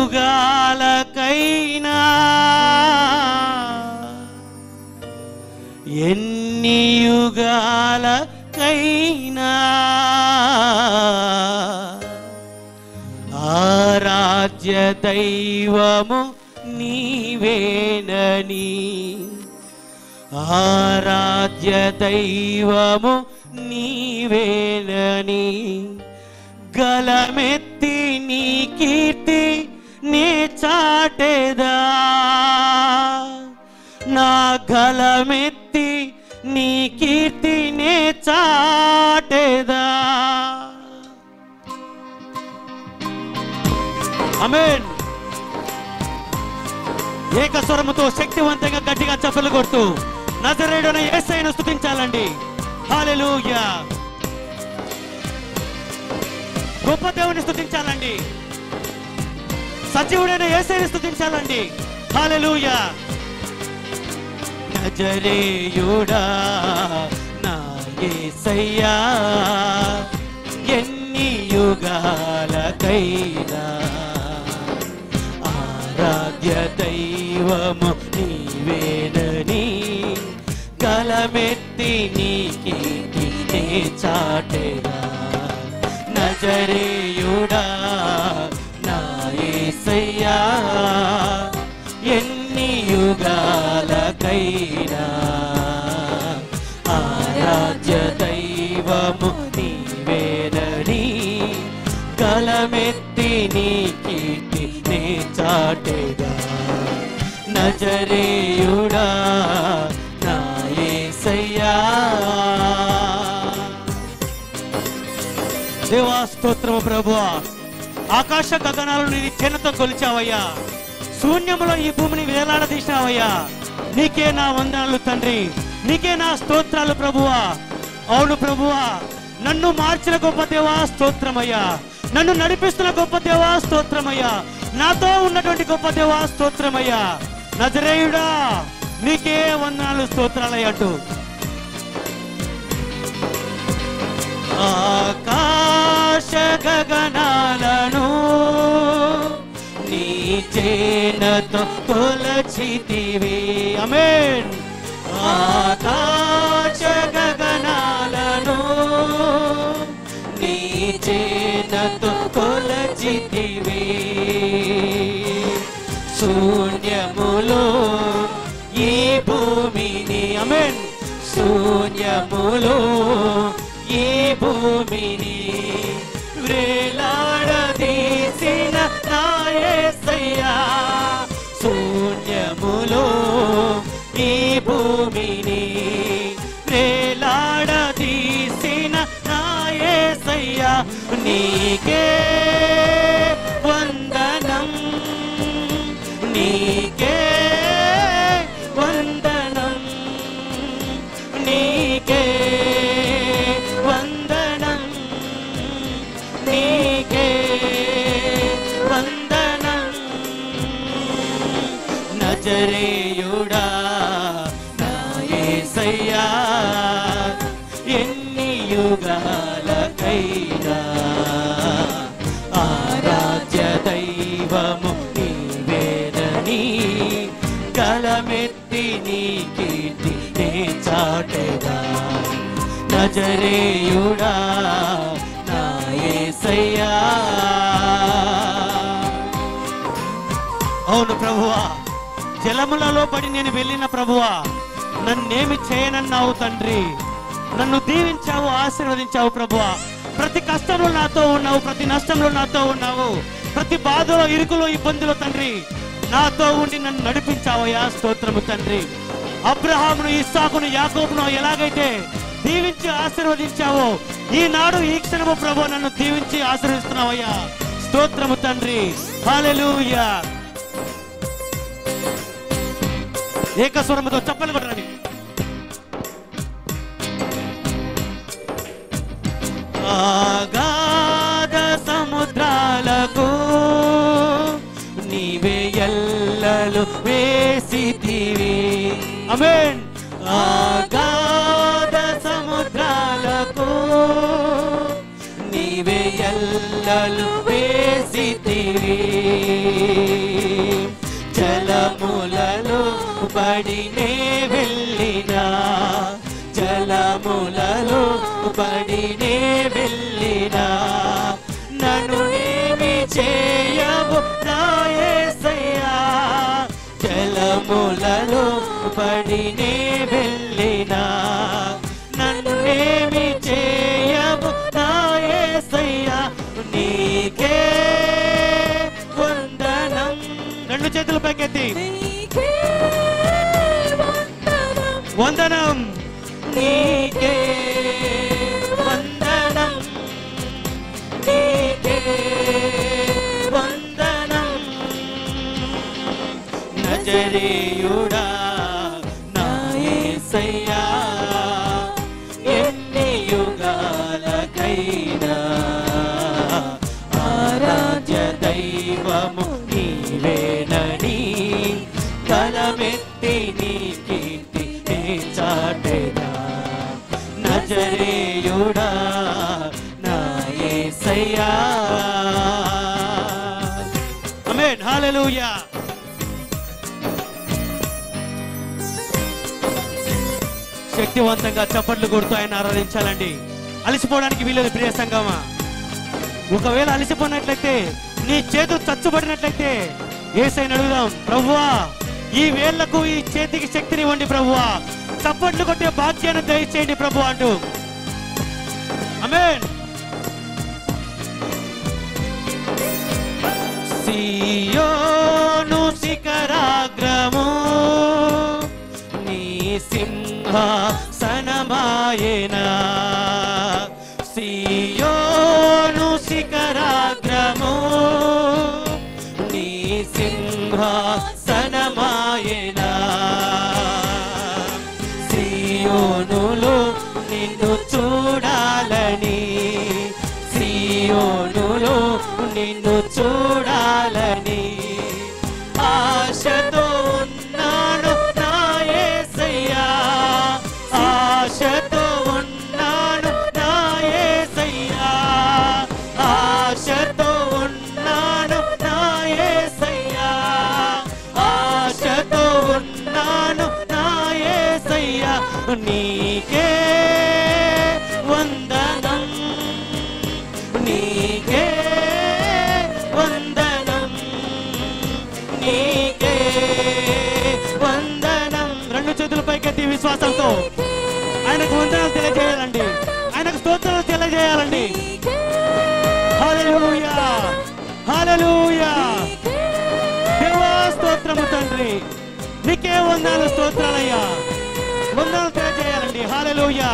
యుగాలకైనా ఎన్ని యుగాలకైనా ఆరాధ్య దైవము నీవేనని ఆరాధ్య దైవము నీవేనని గలమెత్తి నీ కీర్తి నే చాటెదా నా గలమెత్తి నీ కీర్తి నే చాటెదా. ఆమేన్. ఏకస్వరముతో శక్తివంతంగా గట్టిగా చప్పలు కొడుతూ నజరేయుడైన యేసయ్యను స్తుతించాలండి. హల్లెలూయా. గొప్ప దేవుని స్తుతించాలండి. సజీవుడైన యేసయ్యను స్తుతించాలండి. హల్లెలూయా. నజరేయుడా నా యేసయ్యా ఎన్ని యుగాలకైనా ఆరాధ్య దైవము నీవేనని గలమెత్తి నీ కీర్తి నే చాటెదా నజరేయుడా నా యేసయ్యా ఎన్ని యుగాలకైనా ఆరాధ్య దైవము నీవేనని గలమెత్తి నీ కీర్తి నే చాటెదా నజరేయుడా నా యేసయ్యా. దేవా స్తోత్రము ప్రభువా. ఆకాశ గగనాలను నీ జనతో కొలిచావయ్యా. శూన్యములో ఈ భూమిని వేలాడదీసినావయ్యా. నీకే నా వందనాలు తండ్రి. నీకే నా స్తోత్రాలు ప్రభువా. అవును ప్రభువా, నన్ను మార్చిన గొప్ప దేవా స్తోత్రమయ్యా. నన్ను నడిపిస్తున్న గొప్ప దేవా స్తోత్రమయ్యా. నాతో ఉన్నటువంటి గొప్ప దేవా స్తోత్రమయ్యా. నజరేయుడా నీకే వందనాలు స్తోత్రాలయ్యట్టు. ఆకాశ గగనాలను నీ చేనతో కొలచితివి. ఆమేన్. ఆకాశ గగనాలను నీ చేనతో కొలచితివి. శూన్యములో ఈ భూమిని ఆమేన్ శూన్యములో ఈ భూమిని వేలాడదీసిన నా యేసయ్యా. శూన్యములో ఈ భూమిని వేలాడదీసిన నా యేసయ్యా. నీకే వందనం నీకే వందనం నీకే వందనం నీకే వందనం నజరేయుడా నా యేసయ్యా ఎన్ని యుగాలకైనా ఆరాధ్య దైవము నీవేనని గలమెత్తి నీ కీర్తి నే చాటెదా నజరేయుడా నా యేసయ్యా. అవును ప్రభువా, జలములలో పడి నేను వెళ్ళిన ప్రభువా నన్నేమి చేయనన్నావు తండ్రి. నన్ను దీవించావు, ఆశీర్వదించావు ప్రభువా. ప్రతి కష్టంలో నాతో ఉన్నావు, ప్రతి నష్టంలో నాతో ఉన్నావు, ప్రతి బాధలో ఇరుకులో ఇబ్బందులో తండ్రి నాతో ఉండి నన్ను నడిపించావయ్యా. స్తోత్రము తండ్రి. అబ్రహామును, ఇస్సాకును, యాకోబును ఎలాగైతే దీవించి ఆశీర్వదించావో ఈనాడు ఈ క్షణము ప్రభు నన్ను దీవించి ఆశీర్వదిస్తున్నావయ్యా. స్తోత్రము తండ్రి. హల్లెలూయా. ఏకస్వరముతో చప్పలు కొట్టండి. అగాధ సముద్రాలకు నీవే ఎల్లలు వేసితివి. ఆమేన్. అగాధ సముద్రాలకు నీవే ఎల్లలు వేసితివి. జలములలో పడినే వెళ్ళినా, జలములలో పడినే వెళ్ళినా, నన్ను ఏమి చేయవు నా యేసయ్యా. జలములలో పడినే వెళ్ళినా, నన్ను ఏమి చేయవు నా యేసయ్యా. నీకే వందనం. రెండు చేతులు పైకెత్తి వందనం. నీకే వందనం, నీకే వందనం. నజరేయుడా నా యేసయ్యా, ఎన్ని యుగాలకైనా ఆరాధ్య దైవము నీవేనని కలమెత్తి నీ కీర్తి నే చాటెదా. నజరేయుడా నా యేసయ్యా. ఆమేన్. హల్లెలూయా. శక్తివంతంగా చప్పట్లు కొడుతూ ఆయన ఆరాధించాలండి. అలసిపోవడానికి వీలేదు ప్రియ సంగమా. ఒకవేళ అలసిపోయినట్లయితే, నీ చేతులు చచ్చుబడినట్లయితే యేసయ్యను అడుగుదాం, ప్రభువా ఈ వేళ్లకు ఈ చేతికి శక్తిని ఇవ్వండి ప్రభువా, చప్పట్లు కొట్టే భాగ్యాన్ని దయచేయండి ప్రభు అంటూ. ఆమేన్. సియోను శిఖరాగ్రము నీ సింహాసనమాయేనా, సియోను శిఖరాగ్రము నీ సింహాసనమాయేనా. సియోనులో నిన్ను చూడాలని, సియోనులో నిన్ను చూడాలని ఆశతో ఉన్నాను నా యేసయ్యా, ఆశతో ఉన్నాను నా యేసయ్యా, ఆశతో ఉన్నాను నా యేసయ్యా, ఆశతో ఉన్నాను నా యేసయ్యా. నీకే వందనం, నీకే వందనం, నీకే వందనం. రెండు చేతుల పైకెత్తి విశ్వాసంతో ఆయనకు వందనాలు తెలియజేయాలండి, ఆయనకు స్తోత్రాలు తెలియజేయాలండి. హల్లెలూయా, హల్లెలూయా. దేవా స్తోత్రము తండ్రి, నీకే వందనాలు స్తోత్రాలయ్యా. వందనాలు తెలియజేయాలండి. హల్లెలూయా.